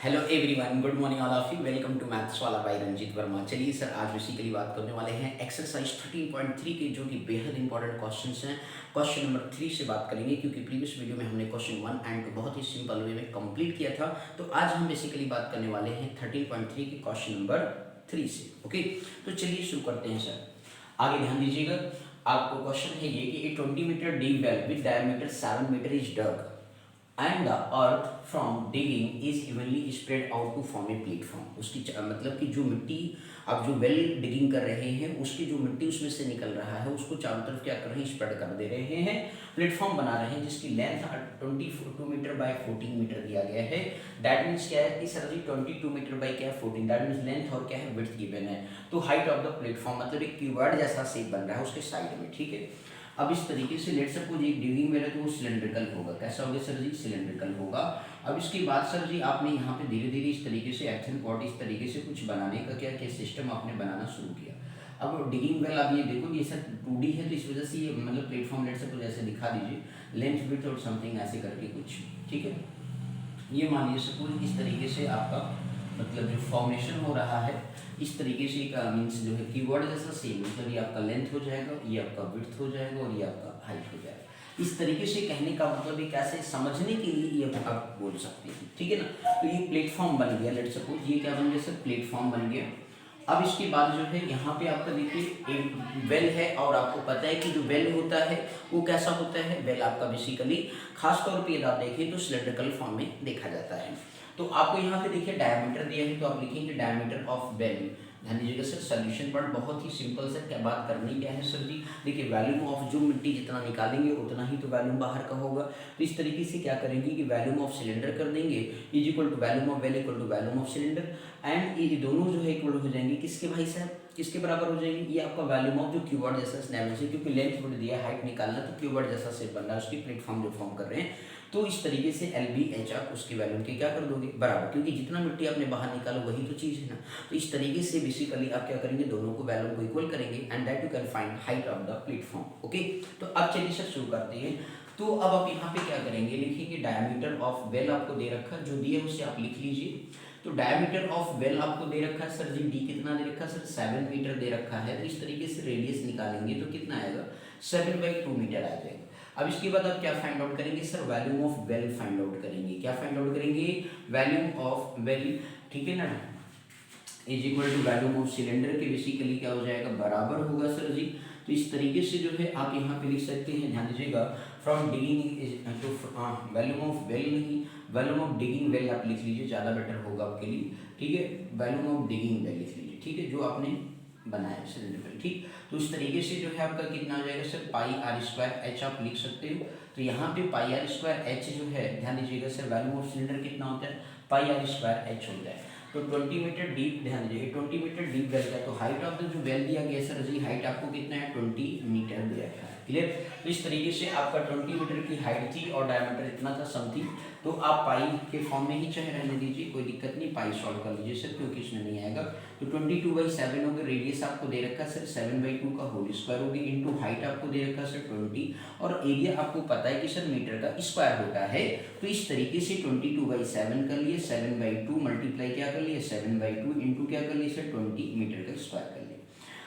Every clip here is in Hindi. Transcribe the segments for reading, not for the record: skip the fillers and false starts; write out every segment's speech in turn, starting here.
Hello everyone, good morning all of you. Welcome to maths वाला बाय रंजीत वर्मा। चलिए सर, आज बेसिकली बात करने वाले हैं एक्सरसाइज 13.3 के, जो कि बेहद इंपॉर्टेंट क्वेश्चंस हैं। क्वेश्चन नंबर 3 से बात करेंगे, क्योंकि प्रीवियस वीडियो में हमने क्वेश्चन 1 एंड 2 बहुत ही सिंपल वे में कंप्लीट किया था। तो आज हम बेसिकली बात करने वाले हैं 13.3 के क्वेश्चन नंबर 3 से। ओके, तो चलिए शुरू करते हैं सर। आगे ध्यान दीजिएगा, आपको क्वेश्चन है ये कि a 20 metre deep well with diameter 7 metre is dug and the earth from digging is evenly spread out to form a platform. उसकी मतलब कि जो मिट्टी आप जो वेल डिगिंग कर रहे हैं, उसकी जो मिट्टी उसमें से निकल रहा है, उसको चारों तरफ क्या कर रहे हैं, स्प्रेड कर दे रहे हैं, प्लेटफॉर्म बना रहे हैं, जिसकी लेंथ 22 मीटर बाय 14 मीटर दिया गया है। दैट मीन्स क्या है कि सर जी 22 मीटर बाय क्या है 14, दैट मीन्स लेंथ और क्या है विड्थ गिवन है। तो हाइट ऑफ द प्लेटफॉर्म मतलब एक क्यूबॉइड जैसा शेप बन रहा है उसके साइड में, ठीक है। अब इस तरीके से लेट सपोज एक डिगिंग वेल है तो वो सिलेंड्रिकल होगा। कैसा होगा सर जी, सिलेंड्रिकल होगा। अब इसके बाद सर जी आपने यहाँ पे धीरे धीरे इस तरीके से एथन पॉट इस तरीके से कुछ बनाने का क्या क्या सिस्टम आपने बनाना शुरू किया। अब डिगिंग वेल आप ये देखो, ये सर 2D है, तो इस वजह से ये मतलब प्लेटफॉर्म लेट सपोज ऐसे दिखा दीजिए, लेंथ विड्थ और समथिंग ऐसे करके कुछ, ठीक है। ये मान लीजिए सपोज इस तरीके से आपका मतलब जो फॉर्मेशन हो रहा है, इस तरीके से का मीन्स जो है कीवर्ड जैसा सेम, मतलब ये आपका लेंथ हो जाएगा, ये आपका विड्थ हो जाएगा और ये आपका हाइट हो जाएगा। इस तरीके से कहने का मतलब ये कैसे समझने के लिए ये आप बोल सकते हैं, ठीक है ना। तो ये प्लेटफॉर्म बन गया, लेट सपोज ये क्या बन गया सर, प्लेटफॉर्म बन गया। अब इसके बाद जो है यहाँ पे आपका देखिए एक वेल है, और आपको पता है कि जो वेल होता है वो कैसा होता है, वेल आपका बेसिकली खास तौर पे यदि आप देखें तो सिलेंड्रिकल फॉर्म में देखा जाता है। तो आपको यहाँ पे देखिए डायमीटर दिया है, तो आप लिखेंगे डायमीटर ऑफ वेल। ध्यान दीजिएगा सर, सोल्यूशन पार्ट बहुत ही सिंपल सर। क्या बात करनी क्या है सर जी, देखिए वॉल्यूम ऑफ जो मिट्टी जितना निकालेंगे उतना ही तो वॉल्यूम बाहर का होगा। तो इस तरीके से क्या करेंगे कि वॉल्यूम ऑफ सिलेंडर कर देंगे is equal to volume of well equal to volume of cylinder, and ये दोनों जो है इक्वल हो जाएंगे किसके भाई साहब, किसके बराबर हो जाएंगे, ये आपका वॉल्यूम ऑफ जो क्यूबॉइड जैसा स्नैप से, क्योंकि लेंथ बोल दिया हाइट निकालना, तो क्यूबॉइड जैसा शेप बन रहा है उसकी प्लेटफॉर्म जो फॉर्म कर रहे हैं। तो इस तरीके से LBH आप उसके वैल्यूम के क्या कर दोगे बराबर, क्योंकि जितना मिट्टी आपने बाहर निकाला वही तो चीज़ है ना। तो इस तरीके से बेसिकली आप क्या करेंगे, दोनों को वैल्यूम को इक्वल करेंगे, and that you can find height of the platform. Okay, तो अब चलिए सर शुरू करते हैं। तो अब आप यहाँ पे क्या करेंगे, लिखिए डायमीटर ऑफ वेल आपको दे रखा, जो दिए उसे आप लिख लीजिए। तो डायमीटर ऑफ वेल आपको दे रखा है सर जी, डी कितना दे रखा है सर, 7 मीटर दे रखा है। तो इस तरीके से रेडियस निकालेंगे तो कितना आएगा, 7/2 मीटर आ जाएगा। अब इसके बाद आप क्या फाइंड आउट करेंगे sir, volume of well find out करेंगे। क्या फाइंड आउट करेंगे, वॉल्यूम ऑफ वेल, ठीक है ना, is equal to volume of cylinder के बेसिकली क्या हो जाएगा, बराबर होगा सर जी। तो इस तरीके से जो है आप यहाँ पे लिख सकते हैं, ध्यान दीजिएगा, from digging to volume of well नहीं, वॉल्यूम ऑफ डिगिंग वेल आप लिख लीजिए, ज़्यादा बेटर होगा आपके लिए, ठीक है। वॉल्यूम ऑफ डिगिंग वेल लिख लीजिए, ठीक है, जो आपने बनाया सिलेंडर, ठीक। तो इस तरीके से जो है आपका कितना हो जाएगा सर, πr² h आप लिख सकते हो। तो यहाँ पे πr² h जो है, ध्यान दीजिएगा सर, वॉल्यूम ऑफ सिलेंडर कितना होता है, πr² h होता है। तो 20 मीटर डीप, ध्यान दीजिए 20 मीटर डीप वेल का, तो हाइट ऑफ द जो वेल दिया गया सर जी, हाइट आपको कितना है, 20 मीटर दिया गया है, क्लियर। तो इस तरीके से आपका 20 मीटर की हाइट थी और डायमीटर इतना था समथिंग। तो आप पाई के फॉर्म में ही चाहे रहने दीजिए, कोई दिक्कत नहीं, पाई सॉल्व कर लीजिए सर, क्योंकि इसमें नहीं आएगा। तो 22/7 होगा, रेडियस आपको दे रखा है सर 7/2 का होल स्क्वायर होगी, इंटू हाइट आपको दे रखा है सर 20, और एरिया आपको पता है कि सर मीटर का स्क्वायर होता है। तो इस तरीके से 22/7 कर लिए, 7/2 मल्टीप्लाई क्या कर लिए, 7/2 इंटू क्या कर लिए सर 20 मीटर का स्क्वायर कर लिए।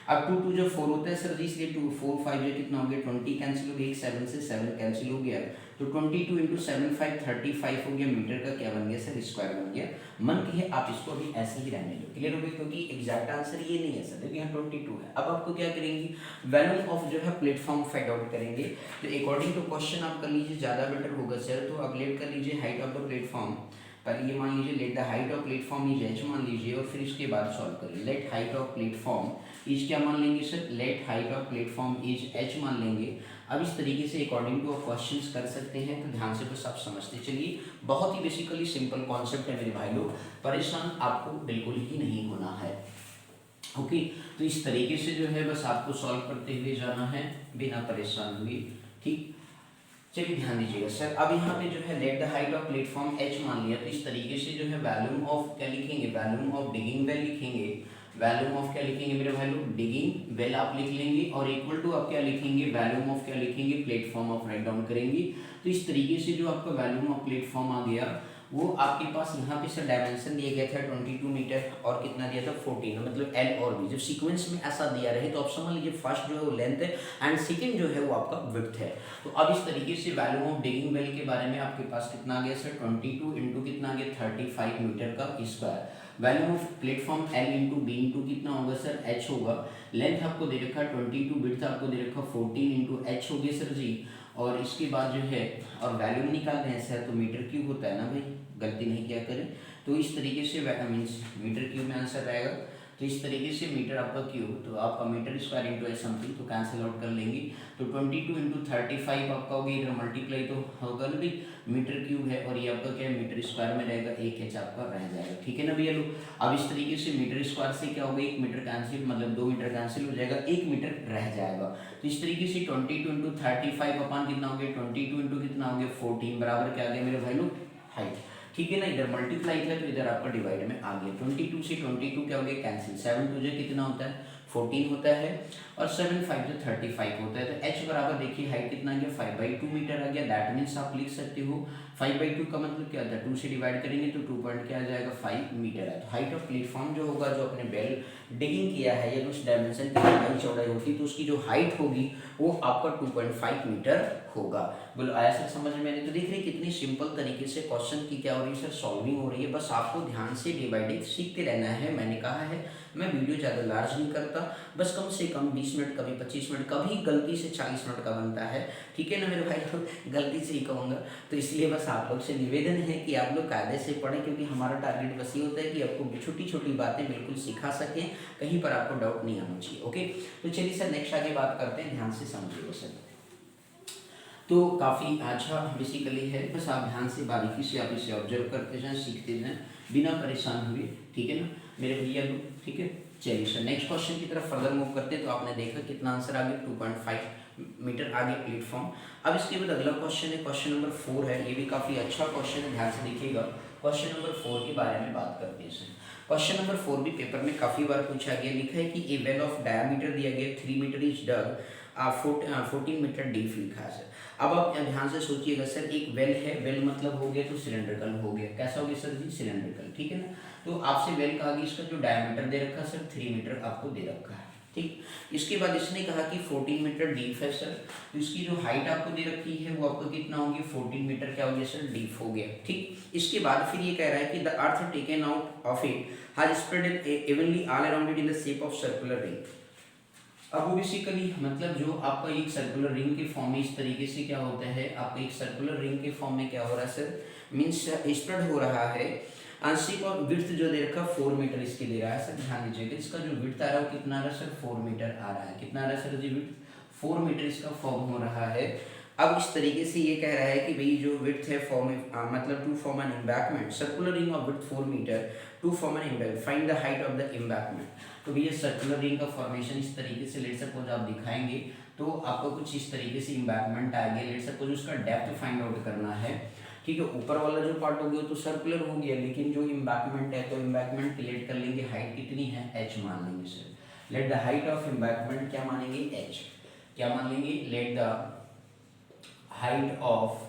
अब 2 जो 4 होता है सर जी, इसलिए 2 4 5 जो कितना हो गया, 20 कैंसिल हो गया, 7 से 7 कैंसिल हो गया, तो 22 इंटू 7 5 35 हो गया, मीटर का क्या बन गया सर, स्क्वायर बन गया। मन की है आप इसको अभी ऐसे ही रहने दो, क्लियर हो गया, क्योंकि एग्जैक्ट आंसर ये नहीं है सर, देखिए यहाँ 22 है। अब आपको क्या करेंगे, वॉल्यूम ऑफ जो है प्लेटफॉर्म फाइंड आउट करेंगे। तो अकॉर्डिंग टू क्वेश्चन आप कर लीजिए, ज़्यादा बेटर होगा सर। तो आप लेट कर लीजिए हाइट ऑफ द प्लेटफॉर्म, पहले ये मान लीजिए let the height of platform is h मान लीजिए, और फिर इसके बाद सॉल्व करिए। Let height of platform is क्या मान लेंगे sir, let height of platform is h मान लेंगे। अब इस तरीके से अकॉर्डिंग टू आप क्वेश्चंस कर सकते हैं, तो ध्यान से बस आप समझते चलिए। बहुत ही बेसिकली सिंपल कॉन्सेप्ट है मेरे भाई लोग, परेशान आपको बिल्कुल ही नहीं होना है। ओके, तो इस तरीके से जो है बस आपको सॉल्व करते हुए जाना है बिना परेशान हुए, ठीक। चलिए ध्यान दीजिएगा सर, अब यहाँ पे जो है let the height of platform h मान लिया, तो इस तरीके से जो है वॉल्यूम ऑफ क्या लिखेंगे, वॉल्यूम ऑफ डिगिंग वेल लिखेंगे। वॉल्यूम ऑफ क्या लिखेंगे मेरे भाई लोग, डिगिंग वेल आप लिख लेंगे, और इक्वल टू आप क्या लिखेंगे, वॉल्यूम ऑफ क्या लिखेंगे, प्लेटफॉर्म ऑफ राइट डाउन करेंगे। तो इस तरीके से जो आपका वॉल्यूम ऑफ प्लेटफॉर्म आ गया, वो आपके पास यहाँ पे सर डायमेंशन दिया गया था 22 मीटर और कितना दिया था 14, मतलब एल और बी जब सीक्वेंस में ऐसा दिया रहे तो आप समझ लीजिए फर्स्ट जो है वो लेंथ है एंड सेकंड जो है वो आपका विड्थ है। तो अब इस तरीके से वैल्यू ऑफ डिगिंग वेल के बारे में आपके पास कितना आ गया सर 22 इंटू कितना आ गया 35 मीटर का square. Value of platform L into B into कितना होगा सर एच होगा। लेंथ आपको दे रखा 22, विड्थ आपको दे रखा 14 इंटू एच हो गया सर जी। और इसके बाद जो है और वैल्यू निकाल रहे हैं सर तो मीटर क्यूब होता है ना भाई, गलती नहीं किया करें। तो इस तरीके से मीन्स मीटर क्यूब में आंसर रहेगा। तो इस तरीके से मीटर आपका क्यूब तो आपका metre square into H something तो कैंसिल आउट कर लेंगे। तो 22 इंटू 35 आपका होगा, इधर मल्टीप्लाई तो होगा ना भाई, मीटर क्यूब है और ये आपका क्या है मीटर स्क्वायर में रहेगा, एक एच आपका रह जाएगा। ठीक है ना भैया लोग। अब इस तरीके से मीटर स्क्वायर से क्या होगा, 1 मीटर कैंसिल मतलब 2 मीटर कैंसिल हो जाएगा, 1 मीटर रह जाएगा। तो इस तरीके से 22 इंटू 35 अपन कितना हो गया 22 इंटू कितना हो गया 14 बराबर क्या आ गया मेरे भाई लोग हाइट। ठीक है ना, इधर मल्टीप्लाई था तो इधर आपका डिवाइड में आ गया। 22 से 22 क्या हो गया कैंसिल, 7 टू जो कितना होता है 14 होता है और 7 5 जो 35 होता है। तो h बराबर देखिए हाइट कितना आ गया 5/2 मीटर आ गया। दैट मीन्स आप लिख सकते हो 5/2 का मतलब क्या होता है 2 से डिवाइड करेंगे तो 2 पॉइंट क्या आ जाएगा 5 मीटर है। तो हाइट ऑफ प्लेटफॉर्म जो होगा जो अपने बेल डिगिंग किया है या उस डायमेंशन की लंबाई चौड़ाई होती तो उसकी जो हाइट होगी वो आपका 2.5 मीटर होगा। बोलो आया सर समझ में? नहीं तो देख रहे कितनी सिंपल तरीके से क्वेश्चन की क्या हो रही है सर सॉल्विंग हो रही है। बस आपको ध्यान से डे बाई डे सीखते रहना है। मैंने कहा है मैं वीडियो ज़्यादा लार्ज नहीं करता, बस कम से कम 20 मिनट कभी 25 मिनट कभी गलती से 40 मिनट का बनता है। ठीक है ना मेरे भाई लोग, गलती से ही कहूँगा। तो इसलिए बस आप लोग से निवेदन है कि आप लोग कायदे से पढ़ें, क्योंकि हमारा टारगेट बस ये होता है कि आपको छोटी छोटी बातें बिल्कुल सिखा सकें, कहीं पर आपको डाउट नहीं आना चाहिए। ओके, तो चलिए सर नेक्स्ट आगे बात करते हैं, ध्यान से समझिएगा सर। तो काफ़ी अच्छा बेसिकली है, बस आप ध्यान से बारीकी से आप इसे ऑब्जर्व करते जाएं, सीखते जाएं बिना परेशान हुए। ठीक है ना मेरे भैया लोग, ठीक है। चलिए सर नेक्स्ट क्वेश्चन की तरफ फर्दर मूव करते हैं। तो आपने देखा कितना आंसर आ गया 2.5 मीटर आ गया प्लेटफॉर्म। अब इसके बाद अगला क्वेश्चन है, क्वेश्चन नंबर 4 है। ये भी काफ़ी अच्छा क्वेश्चन है, ध्यान से देखिएगा। क्वेश्चन नंबर 4 के बारे में बात करते हैं सर। क्वेश्चन नंबर 4 भी पेपर में काफ़ी बार पूछा गया। लिखा है कि ए वेल ऑफ डायमीटर दिया गया 3 metre is dug 14 metre deep लिखा है सर। अब आप ध्यान से सोचिएगा सर, एक वेल है, वेल मतलब हो गया तो सिलेंड्रिकल हो गया। कैसा हो गया सर जी? सिलेंड्रिकल। ठीक है ना। तो आपसे वेल कहा कि इसका जो डायमीटर दे रखा है सर 3 मीटर आपको दे रखा है। ठीक, इसके बाद इसने कहा कि 14 मीटर डीप है सर। तो इसकी जो हाइट आपको दे रखी है वो आपको कितना होगी 14 मीटर क्या हो गया सर डीप हो गया। ठीक, इसके बाद फिर ये कह रहा है कि the earth taken out of it has spread evenly all around it in the shape of circular ring. अब वो बेसिकली मतलब जो आपका एक सर्कुलर रिंग के फॉर्म में इस तरीके से क्या होता है, आपका एक सर्कुलर रिंग के फॉर्म में क्या हो रहा है सर, मीन्स स्प्रेड हो रहा है। आंशिक और विड्थ जो दे रखा 4 मीटर इसके दे रहा है सर। ध्यान दीजिएगा इसका जो विड्थ आ रहा है वो कितना आ रहा है सर 4 मीटर आ रहा है। कितना आ रहा है सर जी विड्थ 4 मीटर इसका फॉर्म हो रहा है। अब इस तरीके से ये कह रहा है कि भाई जो विड्थ है फॉर्म मतलब to form an embankment circular ring of width 4 metre to form an embankment find the height of the embankment. तो भैया सर्कुलर रिंग का फॉर्मेशन इस तरीके से लेट सपोज आप दिखाएंगे तो आपको कुछ इस तरीके से एम्बैंकमेंट आएगा। लेट सपोज उसका डेप्थ फाइंड आउट करना है। ठीक है, ऊपर वाला जो पार्ट हो गया तो सर्कुलर हो गया, लेकिन जो एम्बैंकमेंट है तो एम्बैंकमेंट की लेट कर लेंगे, हाइट कितनी है h मान लेंगे sir. Let the height of embankment क्या मानेंगे h, क्या मान लेंगे let the height of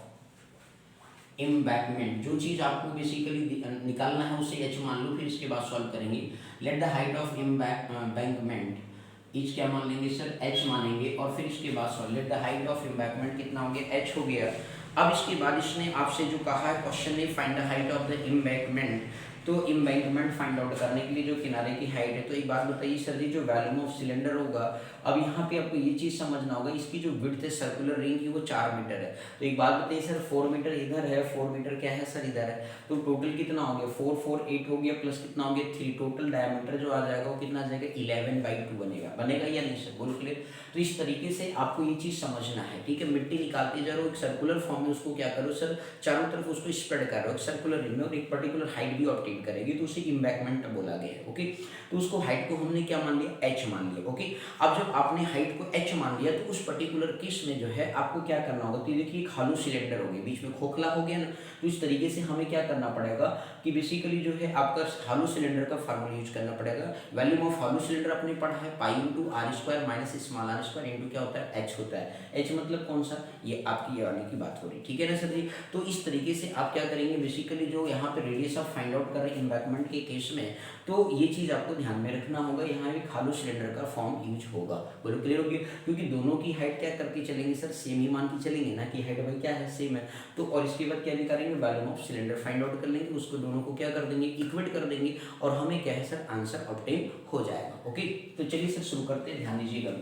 embankment. जो चीज आपको बेसिकली निकालना है उसे h मान लो, फिर इसके बाद सॉल्व करेंगे। Let the height of embankment is क्या मान लेंगे सर h मानेंगे और फिर इसके बाद solve. Let the height of embankment कितना हो गया h हो गया। अब इसके बाद इसने आपसे जो कहा है क्वेश्चन में find the height of the embankment. तो एम्बैंकमेंट फाइंड आउट करने के लिए जो किनारे की हाइट है, तो एक बात बताइए सर जी जो वॉल्यूम ऑफ सिलेंडर होगा, अब यहाँ पे आपको ये चीज़ समझना होगा इसकी जो विड्थ है सर्कुलर रिंग की वो 4 मीटर है। तो एक बात बताइए सर 4 मीटर इधर है, 4 मीटर क्या है सर इधर है, तो टोटल कितना हो गया 4 4 8 हो गया प्लस कितना हो गया 3। टोटल डायमीटर जो आ जाएगा वो कितना आ जाएगा 11/2 बनेगा। बनेगा या नहीं सर, बोलो क्लियर। तो इस तरीके से आपको ये चीज़ समझना है। ठीक है, मिट्टी निकालते जा रहे हो एक सर्कुलर फॉर्म में, उसको क्या करो सर चारों तरफ उसको स्प्रेड कर रहे हो सर्कुलर रिंग में और एक पर्टिकुलर हाइट भी ऑब्टेन करेगी, तो उसे एम्बैंकमेंट बोला गया है। ओके, तो उसको हाइट को हमने क्या मान लिया h मान लिया। ओके, अब जब आपने हाइट को h मान लिया तो उस पर्टिकुलर केस में जो है आपको क्या करना होगा, तो देखिए एक हॉलो सिलेंडर हो गया, बीच में खोखला हो गया ना, तो इस तरीके से हमें क्या करना पड़ेगा कि बेसिकली जो है आपका हॉलो सिलेंडर का फार्मूला यूज करना पड़ेगा। वॉल्यूम ऑफ हॉलो सिलेंडर आपने पढ़ा है pi into R square minus small are square into क्या होता है एच होता है। एच मतलब कौन सा, ये आपकी ये वाले की बात हो रही है, ठीक है ना सर जी। तो इस तरीके से आप क्या करेंगे बेसिकली जो यहाँ पे रेडियस आप फाइंड आउट कर रहे हैं एम्बैकमेंट के केस में, तो ये चीज़ आपको ध्यान में रखना होगा, यहाँ एक हॉलो सिलेंडर का फॉर्म यूज होगा। बोलो क्लियर हो गया, क्योंकि दोनों की हाइट क्या करके चलेंगे सर, सेम ही मान के चलेंगे ना कि हाइट भाई क्या है सेम है। तो और इसके बाद क्या निकालेंगे, volume of cylinder find out कर लेंगे, उसको दोनों को क्या कर देंगे इक्वेट कर देंगे और हमें क्या है सर आंसर ऑब्टेन हो जाएगा। ओके, तो चलिए सर शुरू करते हैं, ध्यान दीजिएगा।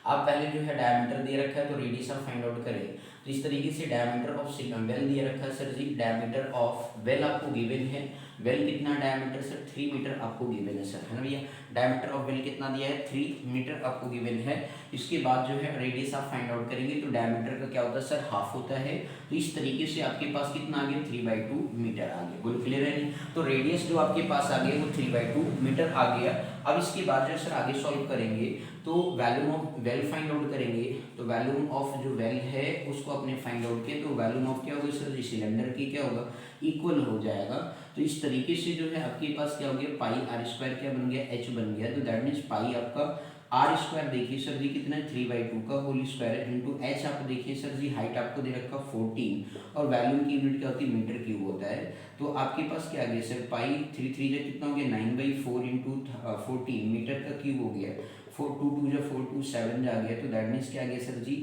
आप पहले जो है डायमीटर दे रखा है तो रेडियस आप फाइंड आउट करें। तो इस तरीके से डायमीटर ऑफ वेल दिया रखा है सर जी, डायमीटर ऑफ वेल आपको गिवन है, वेल कितना डायमीटर सर 3 मीटर आपको गिवन है सर, है ना भैया। डायमीटर ऑफ वेल कितना दिया है 3 मीटर आपको गिवन है। इसके बाद जो है रेडियस आप फाइंड आउट करेंगे तो डायमीटर का क्या होता है सर हाफ होता है। तो इस तरीके से आपके पास कितना आ गया 3/2 मीटर आ गया। बोलो क्लियर है नहीं, तो रेडियस जो आपके पास आ गया वो 3/2 मीटर आ गया। अब इसके बाद जो सर आगे सॉल्व करेंगे तो volume of well find out करेंगे। तो वॉल्यूम ऑफ जो वेल है उसको अपने फाइंड आउट किया, तो वॉल्यूम ऑफ क्या होगा सर सिलेंडर की क्या होगा इक्वल हो जाएगा। तो इस तरीके से जो है आपके पास क्या हो गया पाई आर स्क्वायर क्या बन गया एच बन गया। तो दैट मीन्स पाई आपका आर स्क्वायर देखिए सर जी कितना है 3/2 का होल स्क्वायर इंटू एच आप देखिए सर जी हाइट आपको दे रखा 14 और वॉल्यूम की यूनिट क्या होती है मीटर क्यूब होता है। तो आपके पास क्या आ गया सर पाई 3 जो कितना हो गया 9/4 इंटू 14 मीटर का क्यूब हो गया। 4 2 2 जो 4 2 7 आ गया। तो दैट मीन्स क्या आ गया सर जी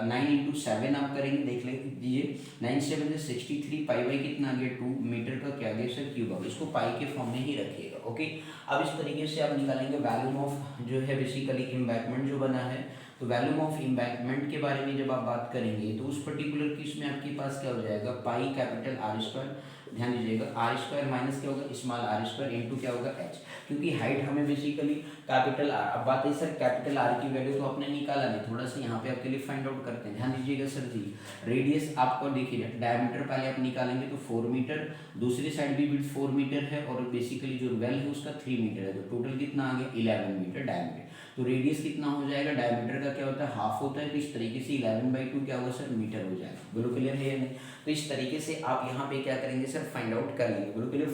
9 इंटू 7 आप करेंगे देख लीजिए 9 7 से 63 पाई बाई कितना आ गया 2 मीटर का क्या आ गया सर क्यूब आ गया। इसको पाई के फॉर्म में ही रखिएगा। ओके, अब इस तरीके से आप निकालेंगे वॉल्यूम ऑफ जो है बेसिकली एम्बैकमेंट जो बना है। तो वॉल्यूम ऑफ एम्बैकमेंट के बारे में जब आप बात करेंगे तो उस पर्टिकुलर केस में आपके पास क्या हो जाएगा पाई कैपिटल आर स्क्वायर, ध्यान दीजिएगा आर स्क्वायर माइनस क्या होगा स्मॉल आर स्क्वायर इंटू क्या होगा एच, क्योंकि हाइट हमें बेसिकली कैपिटल आर, अब बात है सर कैपिटल आर की वैल्यू तो आपने निकाला नहीं, थोड़ा सा यहाँ पे आपके लिए फाइंड आउट करते हैं। ध्यान दीजिएगा सर जी रेडियस आपको देखिए डायमीटर पहले आप निकालेंगे तो 4 मीटर, दूसरी साइड भी विड्थ 4 मीटर है और बेसिकली जो वेल है उसका 3 मीटर है। तो टोटल कितना आ गया 11 मीटर डायमीटर। तो रेडियस कितना हो जाएगा डायमीटर का क्या होता है हाफ होता है। तो इस तरीके से 11/2 क्या होगा सर मीटर हो जाएगा। बोलो क्लियर है या नहीं। तो इस तरीके से आप यहाँ पे क्या करेंगे सर फाइंड आउट कर लेंगे। बोलो क्लियर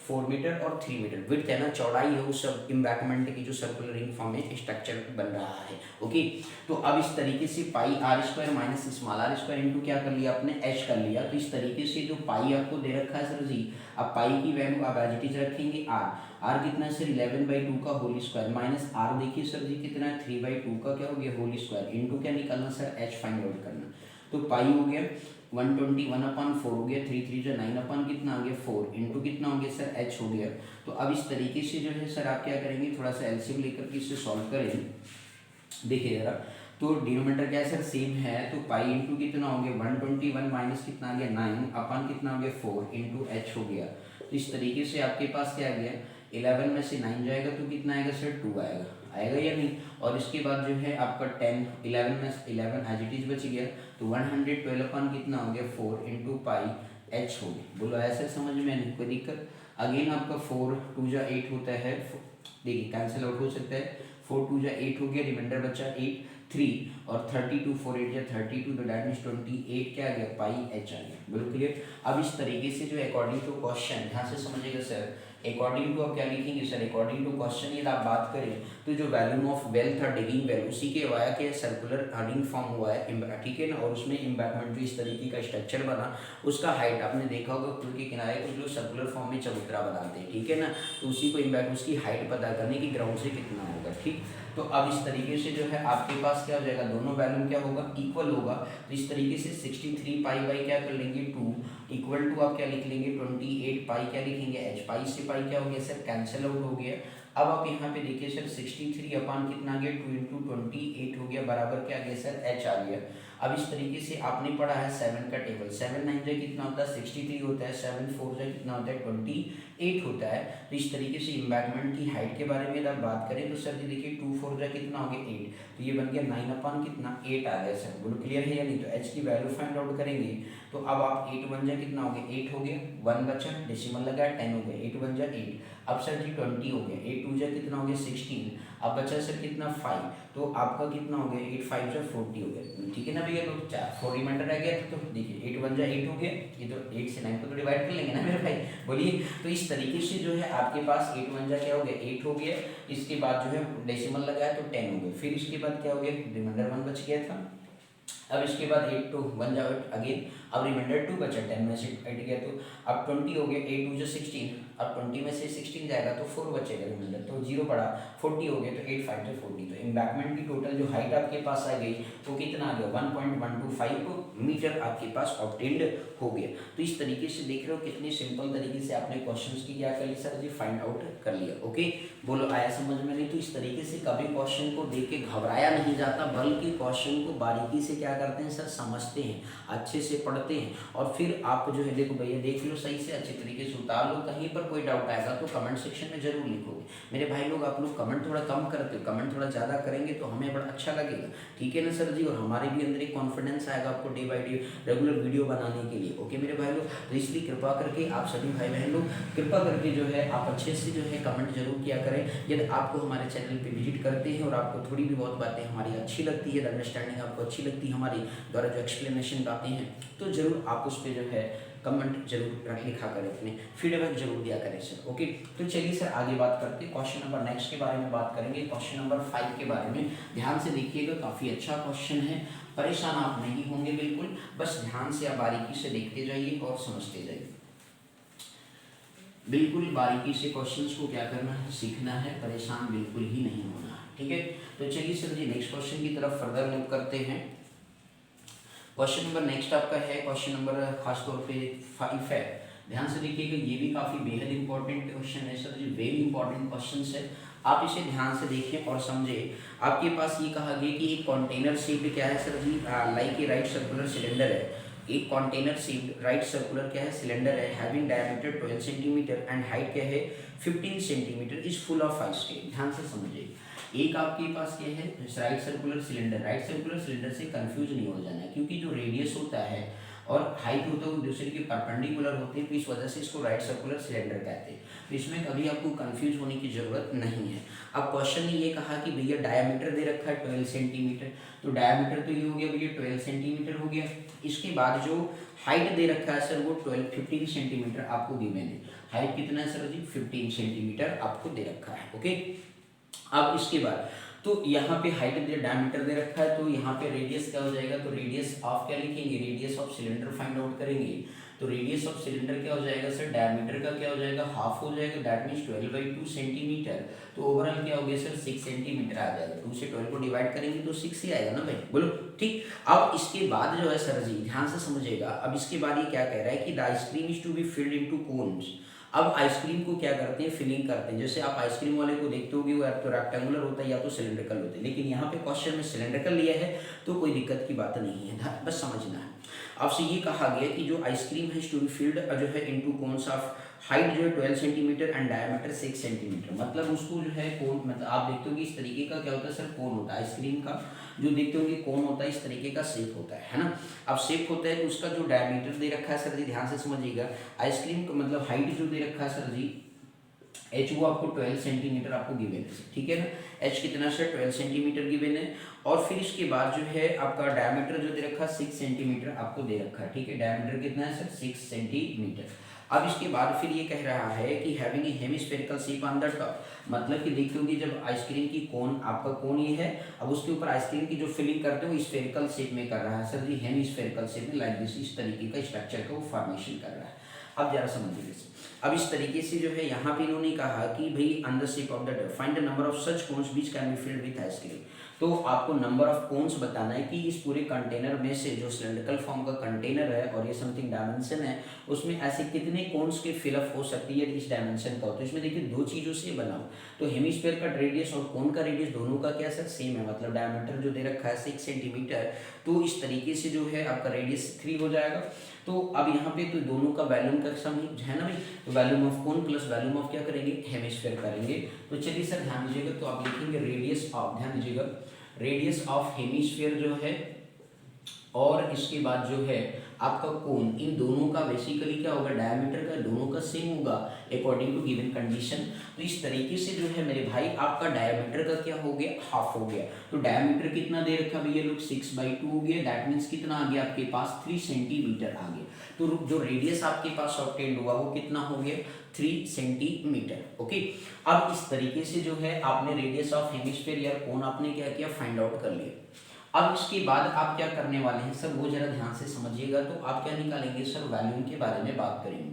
4 मीटर और 3 मीटर विड्थ है ना चौड़ाई है उस सब एम्बैकमेंट की जो सर्कुलर रिंग फॉर्म में स्ट्रक्चर बन रहा है। ओके, तो अब इस तरीके से pi are square minus small are square into क्या कर लिया आपने एच कर लिया। तो इस तरीके से जो पाई आपको दे रखा है सर जी, अब पाई की वैल्यू आप एज इट इज रखेंगे आर कितना है सर 11/2 का होल स्क्वायर माइनस आर देखिए सर जी कितना है 3/2 का क्या हो गया होल स्क्वायर इंटू क्या निकालना सर एच फाइंड आउट करना। तो पाई हो गया 121/4 हो गया 3 3 जो 9 कितना आ गया 4 इंटू कितना हो गया सर एच हो गया। तो अब इस तरीके से जो है सर आप क्या करेंगे थोड़ा सा एलसीएम लेकर के इससे सॉल्व करें। देखिए जरा तो डिनोमिनेटर क्या है सर सेम है। तो पाई इंटू कितना हो गया 121 माइनस कितना आ गया 9 अपन कितना हो गया 4 इंटू एच हो गया। तो इस तरीके से आपके पास क्या आ गया 11 में से 9 जाएगा तो कितना आएगा सर 2 आएगा या नहीं। और इसके बाद जो है आपका 10 11 में 11 एज इट इज बच गया। तो 112 अपन कितना हो गया 4 इंटू पाई एच हो गया। बोलो ऐसे समझ में नहीं कोई दिक्कत। अगेन आपका 4 2 जा 8 होता है, देखिए कैंसिल आउट हो सकता है 4 2 जा 8 हो गया, रिमाइंडर बचा 8 3 और 32 4 8 जा 32 तो दैट मीन्स 28 क्या आ गया पाई एच आ गया। बोलो क्लियर। अब इस तरीके से जो अकॉर्डिंग टू क्वेश्चन ध्यान से समझिएगा सर, अकॉर्डिंग टू आप क्या लिखेंगे सर अकॉर्डिंग टू क्वेश्चन यदि आप बात करें तो जो वॉल्यूम ऑफ वेल था डिगिंग वेल उसी के वाया के सर्कुलर रिंग फॉर्म हुआ है ठीक है ना। और उसमें एम्बैकमेंट जो इस तरीके का स्ट्रक्चर बना उसका हाइट आपने देखा होगा पुल के किनारे को जो सर्कुलर फॉर्म में चबूतरा बनाते हैं ठीक है ना। तो उसी को इम्बैक्ट उसकी हाइट पता करने की ग्राउंड से कितना होगा ठीक। तो अब इस तरीके से जो है आपके पास क्या हो जाएगा दोनों वैल्यूम क्या होगा इक्वल होगा। तो इस तरीके से 63 पाई बाई क्या कर लेंगे 2 इक्वल टू आप क्या लिख लेंगे 28 पाई क्या लिखेंगे एच। पाई से पाई क्या हो गया सर कैंसिल आउट हो गया। अब आप यहाँ पे देखिए सर 63 अपान कितना आ गया 2 इंटू 28 हो गया बराबर क्या आ गया सर एच आ गया। अब इस तरीके से आपने पढ़ा है 7 का टेबल 7 9 जो कितना होता है 63 होता है 7 4 जो कितना होता है 28 होता है। तो इस तरीके से एम्बैकमेंट की हाइट के बारे में अगर बात करें तो सर जी देखिए 2 4 जो कितना हो गया 8 तो ये बन गया 9 अपान कितना 8 आ गया सर। बोलो क्लियर है या नहीं। तो एच की वैल्यू फाइंड आउट करेंगे तो अब आप 8 1 जा कितना हो गया 8 हो गया 1 बचा डेसिमल लगा 10 हो गया 8 1 जा 8। अब सर जी 20 हो गया 8 2 जा कितना हो गया 16। अब बचा सर कितना 5 तो आपका कितना हो गया 8 5 जा 40 हो गया ठीक है ना। मटेरियल हो, 4 रिमाइंडर रह गया तो देखिए 8 1 जा 8 हो गया, ये तो 8 से 9 को तो डिवाइड कर लेंगे ना मेरे भाई, बोलिए। तो इस तरीके से जो है आपके पास 8 1 जा क्या हो गया 8 हो गया, इसके बाद जो है डेसिमल लगाया तो 10 हो गया, फिर इसके बाद क्या हो गया रिमाइंडर 1 बच गया था। अब इसके बाद 8 to 1 जाओ अगेन, अब रिमाइंडर 2 बचा, 10 में से 8 गया तो अब 20 हो गया, 8 2 जो 16, अब 20 में से 16 जाएगा तो 4 बचेगा रिमाइंडर, तो 0 पड़ा, 40 हो गया तो 8 5 तो 40, तो एम्बैंकमेंट की टोटल जो हाइट आपके पास आ गई वो कितना आ गया 1.125 मीटर आपके पास ऑब्टेन्ड हो गया। तो इस तरीके से देख रहे हो कितनी सिंपल तरीके से आपने क्वेश्चंस की क्या कर लिया सर जी फाइंड आउट कर लिया। ओके, बोलो आया समझ में? नहीं तो इस तरीके से कभी क्वेश्चन को देख के घबराया नहीं जाता, बल्कि क्वेश्चन को बारीकी से क्या करते हैं सर समझते हैं, अच्छे से पढ़ते हैं, और फिर आप जो है देखो भैया देख लो सही से अच्छे तरीके से उतार लो, कहीं पर कोई डाउट आएगा तो कमेंट सेक्शन में जरूर लिखोगे। मेरे भाई लोग आप लोग कमेंट थोड़ा कम करते हो, कमेंट थोड़ा ज़्यादा करेंगे तो हमें बड़ा अच्छा लगेगा, ठीक है ना सर जी, और हमारे भी अंदर एक कॉन्फिडेंस आएगा आपको day by day regular video बनाने के लिए। ओके मेरे भाई लोग, तो इसलिए कृपा करके आप सभी भाई बहन लोग कृपा करके जो है आप अच्छे से जो है कमेंट जरूर किया करें। यदि आपको हमारे चैनल पे विजिट करते हैं और आपको थोड़ी भी बहुत बातें हमारी अच्छी लगती है, अंडरस्टैंडिंग आपको अच्छी लगती है हमारी द्वारा जो एक्सप्लेनेशन आते हैं, तो जरूर आप उस पर जो है कमेंट जरूर लिखा करें, अपने फीडबैक जरूर दिया करें सर। ओके, तो चलिए सर आगे बात करते हैं, क्वेश्चन नंबर नेक्स्ट के बारे में बात करेंगे, क्वेश्चन नंबर 5 के बारे में। ध्यान से देखिएगा, काफ़ी अच्छा क्वेश्चन है, परेशान आप नहीं होंगे बिल्कुल, बस ध्यान से आप बारीकी से देखते जाइए और समझते जाइए, बिल्कुल बारीकी से क्वेश्चंस को क्या करना है सीखना है, परेशान बिल्कुल ही नहीं होना है, ठीक है। तो चलिए सर जी नेक्स्ट क्वेश्चन की तरफ फर्दर मूव करते हैं। क्वेश्चन नंबर नेक्स्ट आपका है, क्वेश्चन नंबर खासतौर पे 5 है, ध्यान से देखिएगा, ये भी काफ़ी बेहद इंपॉर्टेंट क्वेश्चन है सर जी, वेरी इंपॉर्टेंट क्वेश्चन है, आप इसे ध्यान से देखिए और समझे। आपके पास ये कहा गया कि एक कंटेनर शेप्ड क्या है सर जी, like a right circular cylinder है, एक कंटेनर शेप्ड राइट सर्कुलर क्या है सिलेंडर है, having diameter 12 centimetre and height क्या है 15 centimetre, is full of ice के। ध्यान से समझिए, एक आपके पास क्या है right circular cylinder, right circular cylinder से कंफ्यूज नहीं हो जाना है, क्योंकि जो रेडियस होता है और हाइट होता है वो दूसरे के परपेंडिकुलर होते हैं, तो इस वजह से इसको राइट सर्कुलर सिलेंडर कहते हैं, तो इसमें कभी आपको कंफ्यूज होने की जरूरत नहीं है। अब क्वेश्चन ने ये कहा कि भैया डायमीटर दे रखा है 12 सेंटीमीटर, तो डायमीटर तो ये हो गया भैया 12 सेंटीमीटर हो गया, इसके बाद जो हाइट दे रखा है सर वो 15 सेंटीमीटर आपको गिवन है, हाइट कितना है सर जी 15 सेंटीमीटर आपको दे रखा है। ओके, अब इसके बाद तो यहाँ पे हाइट दे डायमीटर दे रखा है, तो यहाँ पे रेडियस क्या हो जाएगा, तो रेडियस ऑफ क्या लिखेंगे, radius of cylinder find out करेंगे, तो रेडियस ऑफ सिलेंडर क्या हो जाएगा सर, डायमीटर का क्या हो जाएगा हाफ हो जाएगा, दैट मीन्स 12/2 सेंटीमीटर, तो ओवरऑल क्या हो गया सर 6 सेंटीमीटर आ जाएगा, 2 से 12 को डिवाइड करेंगे तो 6 ही आएगा ना भाई, बोलो ठीक। अब इसके बाद जो है सर जी ध्यान से समझिएगा, अब इसके बाद ये क्या कह रहा है कि the ice cream is to be filled into cones. अब आइसक्रीम को क्या करते हैं फिलिंग करते हैं, जैसे आप आइसक्रीम वाले को देखते होगे वो या तो रेक्टेंगुलर होता है या तो सिलेंड्रिकल होता है, लेकिन यहाँ पे क्वेश्चन में सिलेंड्रिकल लिया है तो कोई दिक्कत की बात नहीं है, बस समझना है। आपसे ये कहा गया कि जो आइसक्रीम है टू बी फिल्ड जो है इनटू कोन्स ऑफ हाइट जो है 12 सेंटीमीटर एंड डायमीटर 6 सेंटीमीटर, मतलब उसको जो है कोन, मतलब आप देखते हो कि इस तरीके का क्या होता है सर कोन होता है, आइसक्रीम का जो देखते हो कि कोन होता है इस तरीके का शेप होता है ना। अब शेप होता है तो उसका जो डायमीटर दे रखा है सर जी ध्यान से समझिएगा, आइसक्रीम का मतलब हाइट जो दे रखा है सर जी एच वो आपको 12 सेंटीमीटर आपको गिवन है, ठीक है ना, एच कितना सर 12 सेंटीमीटर गिवन है, और फिर इसके बाद जो है आपका डायमीटर जो दे रखा है 6 सेंटीमीटर आपको दे रखा है, ठीक है, डायमीटर कितना है सर 6 सेंटीमीटर। अब इसके बाद फिर ये कह रहा है कि having a hemispherical shape on the top, मतलब कि देखते हो कि जब आइसक्रीम की कोन आपका कोन ये है, अब उसके ऊपर आइसक्रीम की जो फिलिंग करते हो स्फेरिकल शेप में कर रहा है सर जी, हेमिस्फेरिकल शेप में लाइक दिस, इस तरीके का स्ट्रक्चर का वो फॉर्मेशन कर रहा है। अब जरा समझिए, अब इस तरीके से जो है यहाँ पे इन्होंने कहा कि भाई on the shape of the find the number of such cones which can be filled with ice cream, तो आपको नंबर ऑफ कोन्स बताना है कि इस पूरे कंटेनर में से जो सिलेंड्रिकल फॉर्म का कंटेनर है और ये समथिंग डायमेंशन है उसमें ऐसे कितने कोन्स के फिलअप हो सकती है इस डायमेंशन का, तो इसमें देखिए दो चीज़ों से बनाओ, तो हेमिस्फीयर का रेडियस और कोन का रेडियस दोनों का क्या सर सेम है, मतलब डायमीटर जो दे रखा है 6 सेंटीमीटर, तो इस तरीके से जो है आपका रेडियस 3 हो जाएगा। तो अब यहाँ पे तो दोनों का वैल्यूम का सम है ना भाई, तो volume of cone plus volume of क्या करेंगे हेमिस्फीयर करेंगे। तो चलिए सर ध्यान दीजिएगा, तो आप लिखेंगे रेडियस ऑफ, ध्यान दीजिएगा रेडियस ऑफ हेमिस्फीयर जो है और इसके बाद जो है आपका कोन, इन दोनों का बेसिकली क्या होगा, डायमीटर का दोनों का सेम होगा अकॉर्डिंग टू गिवन कंडीशन। तो इस तरीके से जो है मेरे भाई आपका डायमीटर का क्या हो गया, हाफ हो गया। तो डायमीटर कितना दे रखा भैया लोग, 6/2 हो गया, दैट मीन्स कितना आ गया आपके पास, 3 सेंटीमीटर आ गया। तो जो रेडियस आपके पास ऑब्टेन्ड हुआ वो कितना हो गया, 3 सेंटीमीटर। ओके, अब इस तरीके से जो है आपने रेडियस ऑफ हेमिस्फीयर या कोन आपने क्या किया, फाइंड आउट कर लिया। अब इसके बाद आप क्या करने वाले हैं सर, वो जरा ध्यान से समझिएगा। तो आप क्या निकालेंगे सर, वॉल्यूम के बारे में बात करेंगे।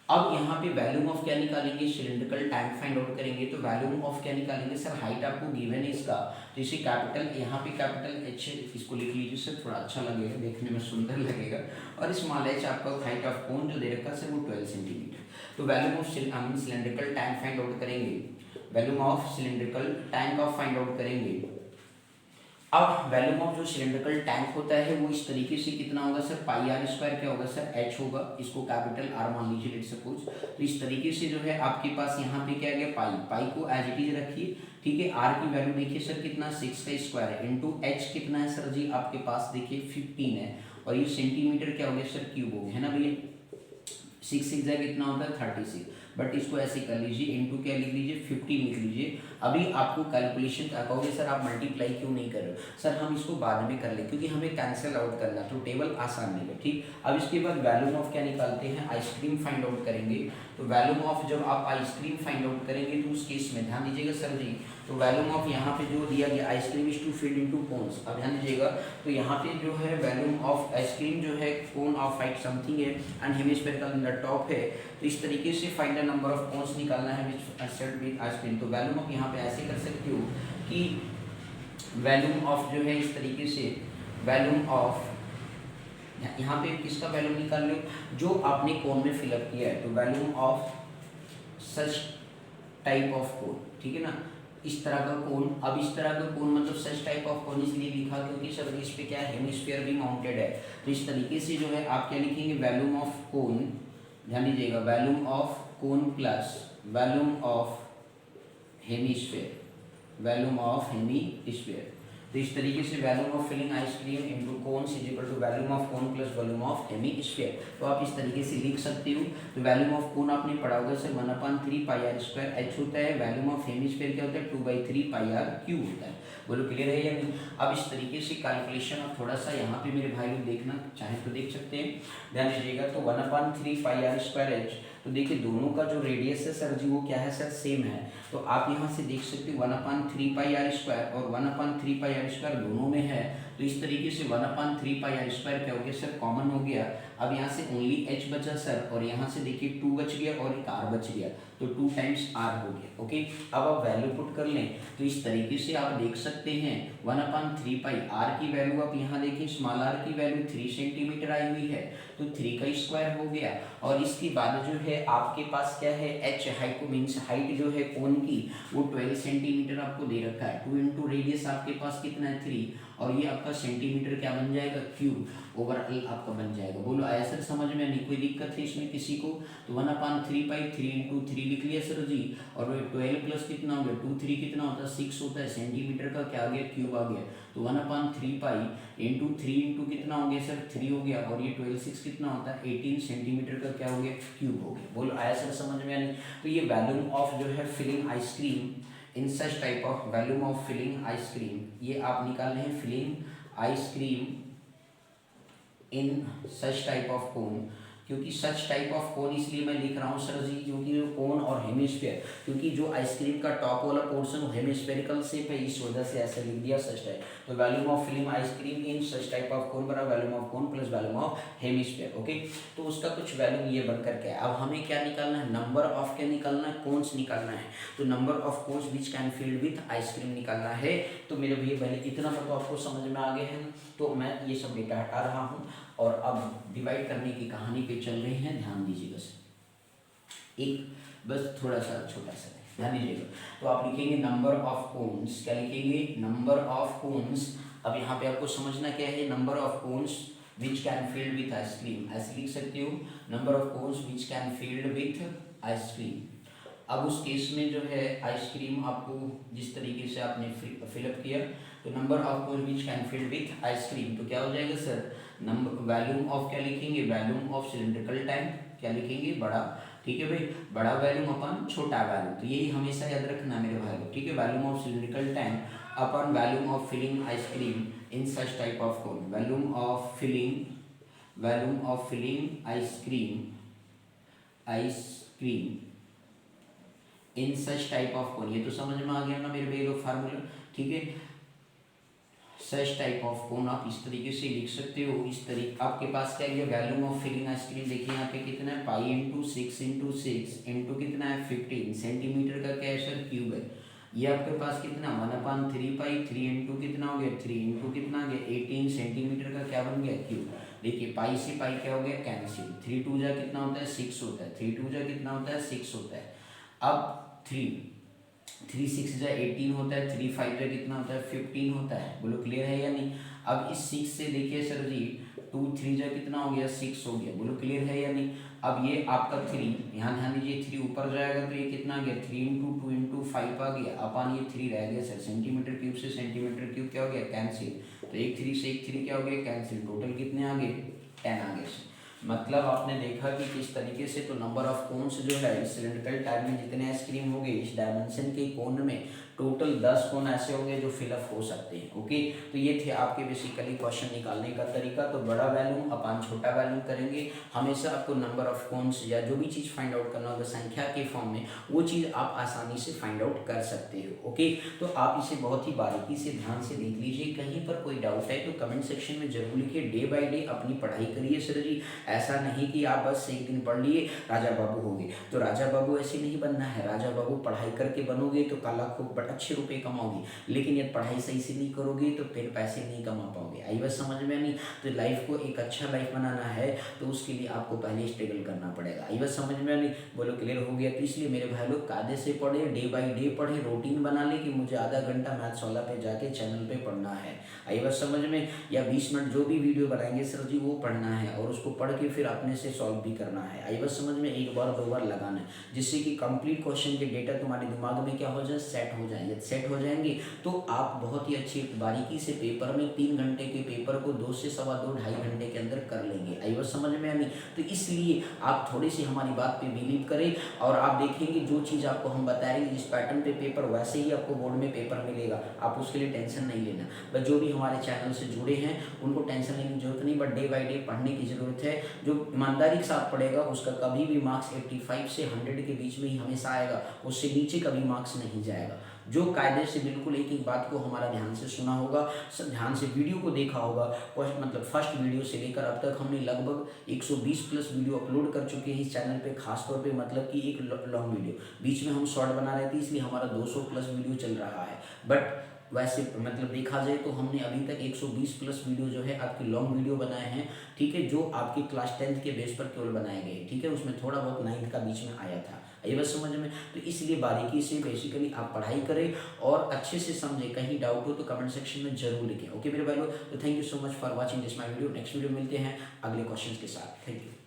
अब यहाँ पे वैल्यूम ऑफ क्या निकालेंगे, सिलिंड्रिकल टैंक फाइंड आउट करेंगे। तो वैल्यूम ऑफ क्या निकालेंगे सर, हाइट आपको गिवन है इसका, तो इसे कैपिटल, यहाँ पे कैपिटल एच इसको लिख लीजिए सर, थोड़ा अच्छा लगेगा, देखने में सुंदर लगेगा। और स्मॉल एच आपका हाइट ऑफ कोन जो दे रखा है सर वो 12 सेंटीमीटर। तो volume of cylindrical tank find out करेंगे, volume of cylindrical tank of find out करेंगे। अब वैल्यूम ऑफ जो सिलिंड्रिकल टैंक होता है वो इस तरीके से कितना होगा सर, पाई आर स्क्वायर क्या होगा सर, एच होगा, इसको कैपिटल आर मान लीजिए लेट सपोज। तो इस तरीके से जो है आपके पास यहाँ पे क्या गया, पाई को एज इट इज रखिए, ठीक है। आर की वैल्यू देखिए सर कितना, 6 का स्क्वायर है, इंटू एच कितना है सर जी आपके पास देखिए 15 है, और ये सेंटीमीटर क्या हो गया सर, क्यूब हो गया, है ना भैया। 6 6 कितना होता है 36, बट इसको ऐसे कर लीजिए, इनटू क्या लिख लीजिए 50 लिख लीजिए। अभी आपको कैलकुलेशन क्या कहोगे सर, आप मल्टीप्लाई क्यों नहीं कर रहे हो सर, हम इसको बाद में कर ले क्योंकि हमें कैंसिल आउट करना, तो टेबल आसान नहीं है, ठीक। अब इसके बाद वैल्यूम ऑफ क्या निकालते हैं, आइसक्रीम फाइंड आउट करेंगे। तो वैल्यूम ऑफ जब आप आइसक्रीम फाइंड आउट करेंगे तो उस केस में ध्यान दीजिएगा सर जी, तो वैल्यूम ऑफ यहाँ पे जो दिया गया, ice cream is to feed into cones. अब ध्यान दीजिएगा, तो यहाँ पे जो है वैल्यूम ऑफ आइसक्रीम जो है कोन ऑफ हाइट समथिंग है and hemispherical in the top है, तो इस तरीके से find the number of cones निकालना है विच सेट विद आइसक्रीम। तो वैल्यूम ऑफ यहाँ पे ऐसे कर सकते हो कि वैल्यूम ऑफ जो है इस तरीके से, वैल्यूम ऑफ यहाँ पे किसका वैल्यूम निकाल लो, जो आपने कोन में फिलअप किया है, तो volume of such type of कोन, ठीक है ना, इस तरह का कोन। अब इस तरह का कोन मतलब सच टाइप ऑफ कोन इसलिए लिखा क्योंकि सर इस पे क्या है, हेमिस्फीयर भी माउंटेड है। तो इस तरीके से जो है आप क्या लिखेंगे, वैल्यूम ऑफ कोन, ध्यान दीजिएगा, volume of cone plus volume of hemisphere, volume of hemisphere. तो इस तरीके से volume of filling ice cream into cone is equal to volume of cone plus volume of hemisphere. तो आप इस तरीके से लिख सकते हो। तो वैल्यूम ऑफ कोन आपने पढ़ा होगा sir 1/3 pi are square H होता है, वैल्यूम ऑफ हेमिस्फीयर क्या होता है 2/3 पाई आर क्यूब होता है। बोलो क्लियर है या नहीं। अब इस तरीके से कैलकुलेशन आप थोड़ा सा यहाँ पे मेरे भाई लोग देखना चाहे तो देख सकते हैं, ध्यान दीजिएगा। तो 1/3 पाई आर स्क्वायर एच, तो देखिए दोनों का जो रेडियस है सर जी वो क्या है सर, सेम है। तो आप यहाँ से देख सकते हो 1/3 पाई आर स्क्वायर और 1/3 पाई आर स्क्वायर दोनों में है। तो इस तरीके से 1/3 पाई आर स्क्वायर क्या हो गया सर, कॉमन हो गया। अब यहाँ से ओनली एच बचा सर, और यहाँ से देखिए 2 बच गया और एक आर बच गया, तो 2 टाइम्स आर हो गया। ओके, अब आप वैल्यू पुट कर लें तो इस तरीके से आप देख सकते हैं 1/3 पाई आर की वैल्यू आप यहाँ देखिए, स्मॉल आर की वैल्यू 3 सेंटीमीटर आई हुई है, तो 3 का स्क्वायर हो गया। और इसके बाद जो है आपके पास क्या है, एच हाइट को मीन्स हाइट जो है कोन की वो 12 सेंटीमीटर आपको दे रखा है। 2 इंटू रेडियस आपके पास कितना है 3, और ये आपका सेंटीमीटर क्या बन जाएगा, क्यूब ओवरऑल आपका बन जाएगा। बोलो आया सर समझ में, नहीं कोई दिक्कत है इसमें किसी को। तो 1/3 पाई 3 इंटू 3 लिख लिया सर जी, और 12 प्लस कितना हो गया 2 3 कितना होता है 6 होता है, सेंटीमीटर का क्या आ गया, क्यूब आ गया। तो 1/3 पाई इंटू 3 इंटू कितना हो गया सर 3 हो गया, और ये 12 6 कितना होता है 18 सेंटीमीटर का क्या हो गया, क्यूब हो गया। बोलो आया सर समझ में, नहीं। तो ये वैल्यूम ऑफ जो है filling ice cream in such type of, volume of filling ice cream, ये आप निकाल रहे हैं filling ice cream in such type of cone. क्योंकि सच टाइप ऑफ कोन इसलिए मैं लिख रहा हूँ सर जी क्योंकि जो कोन और हेमिस्फीयर, क्योंकि जो आइसक्रीम का टॉप वाला पोर्शन हेमिस्फेरिकल शेप है, इस वजह से ऐसे लिख दिया सच टाइप। तो volume of film ice cream in such type of cone बराबर volume of cone plus volume of hemisphere. Okay, तो उसका कुछ वैल्यूम ये बनकर के अब हमें क्या निकालना है, नंबर ऑफ क्या निकालना है, कोन्स निकालना है। तो number of cones which can filled with ice cream निकालना है। तो मेरे भैया पहले इतना तो आपको समझ में आ गया है, तो मैं ये सब डेटा हटा रहा हूँ और अब डिवाइड करने की कहानी पे चल रहे हैं। ध्यान दीजिएगा सर, एक बस थोड़ा सा छोटा सा ध्यान दीजिएगा। तो आप लिखेंगे नंबर ऑफ कोन्स, क्या लिखेंगे, नंबर ऑफ कोन्स। अब यहाँ पे आपको समझना क्या है, number of cones which can field with ice cream, ऐसे लिख सकते हो, number of cones which can field with ice cream. अब उस केस में जो है आइसक्रीम आपको जिस तरीके से आपने फिलअप किया, तो number of cone which can fill with ice cream, तो क्या हो जाएगा सर, नंबर वैल्यूम ऑफ क्या लिखेंगे, वैल्यूम ऑफ सिलेंड्रिकल टैंक क्या लिखेंगे, बड़ा, ठीक है भाई, बड़ा वैल्यूम अपन छोटा वैल्यूम, तो यही हमेशा याद रखना मेरे भाई को, ठीक है, वैल्यूम ऑफ सिलेंड्रिकल टैंक अपन volume of filling ice cream in such type of cone, volume of filling ice cream in such type of cone, ये तो समझ में आ गया ना मेरे भाई फार्मूला, ठीक है। सच टाइप ऑफ कोन आप इस तरीके से लिख सकते हो, इस तरीके आपके पास क्या है, वैल्यूम ऑफ फिलिंग आइसक्रीम देखिए यहाँ पे कितना है, पाई इंटू सिक्स इंटू कितना है 15 सेंटीमीटर का क्या है सर, क्यूब है। ये आपके पास कितना 1/3 पाई, 3 इंटू कितना हो गया, 3 इंटू कितना आ गया 18 सेंटीमीटर का क्या बन गया, क्यूब। देखिए पाई से पाई क्या हो गया, कैंसिल, 3 2 जा कितना होता है 6 होता है, 3 2 जा कितना होता है 6 होता है। अब 3 6 जा 18 होता है, 3 5 जा कितना होता है 15 होता है, बोलो क्लियर है या नहीं। अब इस 6 से देखिए सर जी 2 3 जा कितना हो गया 6 हो गया, बोलो क्लियर है या नहीं। अब ये आपका 3, यहाँ ध्यान दीजिए 3 ऊपर जाएगा तो ये कितना आ गया 3 इंटू 2 इंटू 5 आ गया, अपन ये 3 रह गया सर, सेंटीमीटर क्यूब से सेंटीमीटर क्यूब क्या हो गया कैंसिल, तो एक 3 से एक 3 क्या हो गया कैंसिल, टोटल कितने आ गए 10 आ गए सर। मतलब आपने देखा कि किस तरीके से, तो नंबर ऑफ कोन्स जो है इस सिलेंड्रिकल टाइप में जितने आइसक्रीम होंगे इस डायमेंशन के कोन में टोटल 10 कोन ऐसे होंगे जो फिलअप हो सकते हैं। ओके, तो ये थे आपके बेसिकली क्वेश्चन निकालने का तरीका। तो बड़ा वैल्यूम अपन छोटा वैल्यूम करेंगे, हमेशा आपको नंबर ऑफ कोन्स या जो भी चीज़ फाइंड आउट करना होगा संख्या के फॉर्म में, वो चीज़ आप आसानी से फाइंड आउट कर सकते हो। ओके, तो आप इसे बहुत ही बारीकी से ध्यान से देख लीजिए, कहीं पर कोई डाउट है तो कमेंट सेक्शन में जरूर लिखिए। डे बाई डे अपनी पढ़ाई करिए सर जी, ऐसा नहीं कि आप बस एक दिन पढ़ लिए राजा बाबू हो गए, तो राजा बाबू ऐसे नहीं बनना है। राजा बाबू पढ़ाई करके बनोगे तो कल खूब अच्छे रुपए कमाओगे, लेकिन यदि पढ़ाई सही से नहीं करोगे तो फिर पैसे नहीं कमा पाओगे। आई बात समझ में नहीं, तो लाइफ को एक अच्छा लाइफ बनाना है तो उसके लिए आपको पहले स्ट्रगल करना पड़ेगा। आई बात समझ में नहीं, बोलो क्लियर हो गया। तो इसलिए मेरे भाई लोग कायदे से पढ़े, डे बाई डे पढ़े, रूटीन बना ले कि मुझे आधा घंटा मैथ्स वाला पे जाके चैनल पे पढ़ना है। आई बात समझ में, या 20 मिनट जो भी वीडियो बनाएंगे सर जी वो पढ़ना है और उसको पढ़ के फिर अपने से सॉल्व भी करना है। आई बात समझ में, एक बार 2 बार लगाना है, जिससे कि कंप्लीट क्वेश्चन के डेटा तुम्हारे दिमाग में क्या हो जाए, सेट हो जाए। सेट हो जाएंगे तो आप बहुत ही अच्छी बारीकी से पेपर में 3 घंटे के पेपर को 2 से सवा 2 ढाई घंटे के अंदर कर लेंगे। आई बात समझ में आनी, तो इसलिए आप थोड़ी सी हमारी बात पे बिलीव करें और आप देखेंगे जो चीज़ आपको हम बताएंगे जिस पैटर्न पे पेपर वैसे ही आपको बोर्ड में पेपर मिलेगा, आप उसके लिए टेंशन नहीं लेना। बस जो भी हमारे चैनल से जुड़े हैं उनको टेंशन लेने की जरूरत नहीं, बट डे बाई डे पढ़ने की ज़रूरत है। जो ईमानदारी के साथ पढ़ेगा उसका कभी भी मार्क्स 85 से 100 के बीच में ही हमेशा आएगा, उससे नीचे कभी मार्क्स नहीं जाएगा। जो कायदे से बिल्कुल एक एक बात को हमारा ध्यान से सुना होगा, ध्यान से वीडियो को देखा होगा, मतलब फर्स्ट वीडियो से लेकर अब तक हमने लगभग 120 प्लस वीडियो अपलोड कर चुके हैं इस चैनल पे, खास तौर पे मतलब कि एक लॉन्ग वीडियो, बीच में हम शॉर्ट बना रहे थे इसलिए हमारा 200 प्लस वीडियो चल रहा है। बट वैसे मतलब देखा जाए तो हमने अभी तक 120 प्लस वीडियो जो है आपकी लॉन्ग वीडियो बनाए हैं, ठीक है, जो आपकी क्लास 10th के बेस पर केवल बनाए गए, ठीक है, उसमें थोड़ा बहुत 9th का बीच में आया था। ये बस समझ में, तो इसलिए बारीकी से बेसिकली आप पढ़ाई करें और अच्छे से समझें। कहीं डाउट हो तो कमेंट सेक्शन में जरूर लिखें। ओके मेरे भाई लोग, तो thank you so much for watching this my video. Next video मिलते हैं अगले क्वेश्चन के साथ। Thank you.